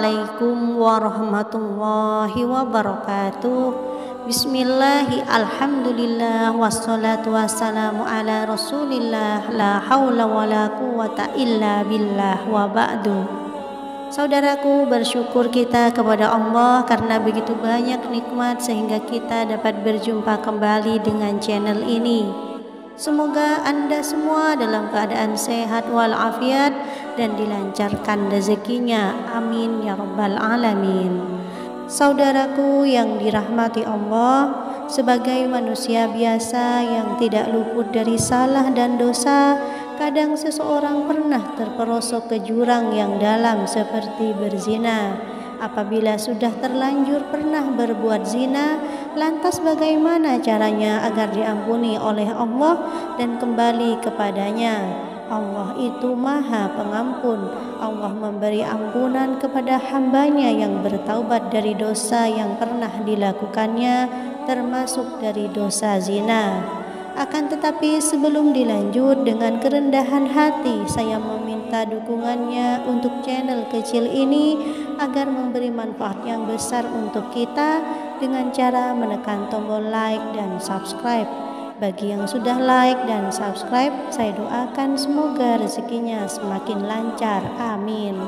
Assalamualaikum warahmatullahi wabarakatuh. Bismillahi alhamdulillah wassalatu wassalamu ala rasulillah la hawla wa la quwata illa billah wa ba'du. Saudaraku, bersyukur kita kepada Allah karena begitu banyak nikmat sehingga kita dapat berjumpa kembali dengan channel ini. Semoga Anda semua dalam keadaan sehat walafiat dan dilancarkan rezekinya. Amin ya rabbal alamin. Saudaraku yang dirahmati Allah, sebagai manusia biasa yang tidak luput dari salah dan dosa, kadang seseorang pernah terperosok ke jurang yang dalam seperti berzina. Apabila sudah terlanjur pernah berbuat zina, lantas bagaimana caranya agar diampuni oleh Allah dan kembali kepadanya? Allah itu Maha Pengampun. Allah memberi ampunan kepada hambanya yang bertaubat dari dosa yang pernah dilakukannya, termasuk dari dosa zina. Akan tetapi sebelum dilanjut, dengan kerendahan hati saya meminta dukungannya untuk channel kecil ini agar memberi manfaat yang besar untuk kita dengan cara menekan tombol like dan subscribe. Bagi yang sudah like dan subscribe, saya doakan semoga rezekinya semakin lancar. Amin.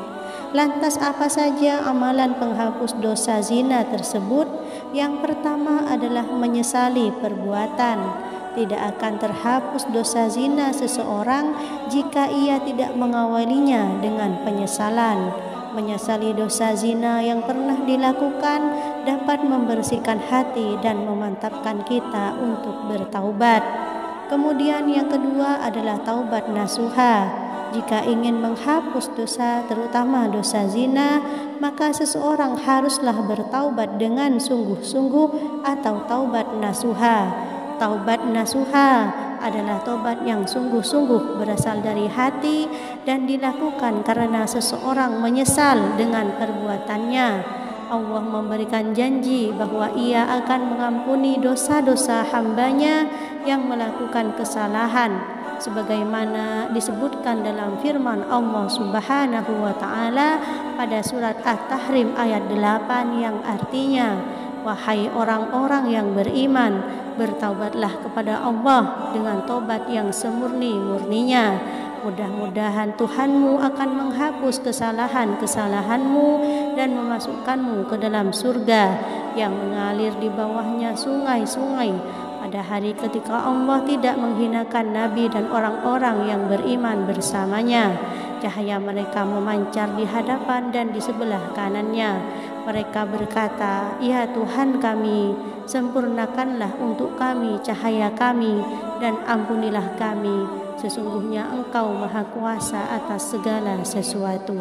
Lantas apa saja amalan penghapus dosa zina tersebut? Yang pertama adalah menyesali perbuatan. Tidak akan terhapus dosa zina seseorang jika ia tidak mengawalinya dengan penyesalan. Menyesali dosa zina yang pernah dilakukan dapat membersihkan hati dan memantapkan kita untuk bertaubat. Kemudian yang kedua adalah taubat nasuha. Jika ingin menghapus dosa, terutama dosa zina, maka seseorang haruslah bertaubat dengan sungguh-sungguh atau taubat nasuha. Taubat nasuha adalah taubat yang sungguh-sungguh berasal dari hati dan dilakukan karena seseorang menyesal dengan perbuatannya. Allah memberikan janji bahwa Ia akan mengampuni dosa-dosa hambanya yang melakukan kesalahan, sebagaimana disebutkan dalam firman Allah Subhanahu wa Ta'ala pada surat At-Tahrim ayat 8 yang artinya, wahai orang-orang yang beriman, bertaubatlah kepada Allah dengan taubat yang semurni-murninya. Mudah-mudahan Tuhanmu akan menghapus kesalahan-kesalahanmu dan memasukkanmu ke dalam surga yang mengalir di bawahnya sungai-sungai pada hari ketika Allah tidak menghinakan Nabi dan orang-orang yang beriman bersamanya. Cahaya mereka memancar di hadapan dan di sebelah kanannya. Mereka berkata, "Ya Tuhan kami, sempurnakanlah untuk kami cahaya kami dan ampunilah kami. Sesungguhnya Engkau Maha Kuasa atas segala sesuatu."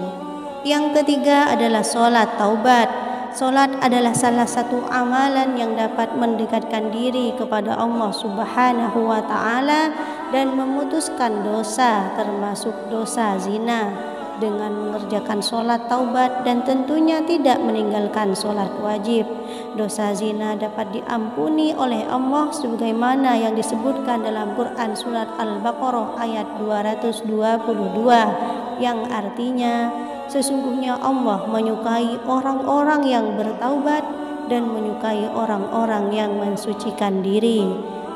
Yang ketiga adalah sholat taubat. Sholat adalah salah satu amalan yang dapat mendekatkan diri kepada Allah Subhanahu wa Ta'ala dan memutuskan dosa, termasuk dosa zina, dengan mengerjakan sholat taubat dan tentunya tidak meninggalkan sholat wajib. Dosa zina dapat diampuni oleh Allah sebagaimana yang disebutkan dalam Quran surat Al-Baqarah ayat 222 yang artinya, sesungguhnya Allah menyukai orang-orang yang bertaubat dan menyukai orang-orang yang mensucikan diri.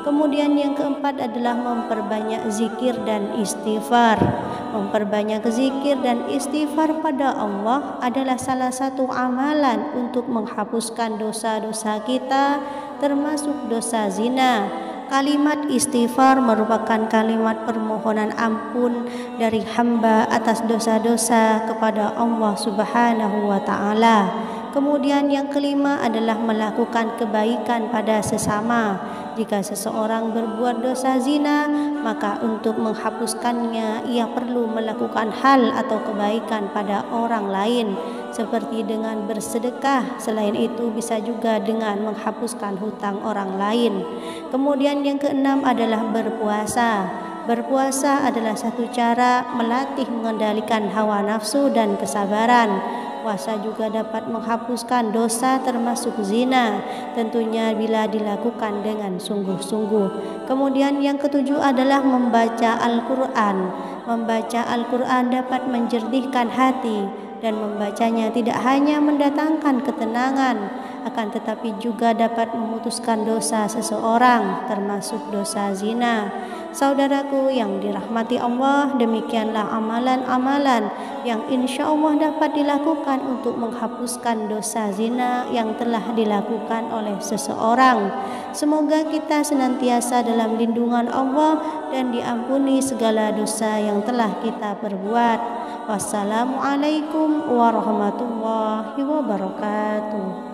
Kemudian yang keempat adalah memperbanyak zikir dan istighfar. Memperbanyak zikir dan istighfar pada Allah adalah salah satu amalan untuk menghapuskan dosa-dosa kita, termasuk dosa zina. Kalimat istighfar merupakan kalimat permohonan ampun dari hamba atas dosa-dosa kepada Allah Subhanahu wa Ta'ala. Kemudian yang kelima adalah melakukan kebaikan pada sesama. Jika seseorang berbuat dosa zina, maka untuk menghapuskannya ia perlu melakukan hal atau kebaikan pada orang lain, seperti dengan bersedekah. Selain itu bisa juga dengan menghapuskan hutang orang lain. Kemudian yang keenam adalah berpuasa. Berpuasa adalah satu cara melatih mengendalikan hawa nafsu dan kesabaran. Puasa juga dapat menghapuskan dosa termasuk zina, tentunya bila dilakukan dengan sungguh-sungguh. Kemudian yang ketujuh adalah membaca Al-Quran. Membaca Al-Quran dapat menjernihkan hati, dan membacanya tidak hanya mendatangkan ketenangan, akan tetapi juga dapat memutuskan dosa seseorang, termasuk dosa zina. Saudaraku yang dirahmati Allah, demikianlah amalan-amalan yang insya Allah dapat dilakukan untuk menghapuskan dosa zina yang telah dilakukan oleh seseorang. Semoga kita senantiasa dalam lindungan Allah dan diampuni segala dosa yang telah kita perbuat. Wassalamualaikum warahmatullahi wabarakatuh.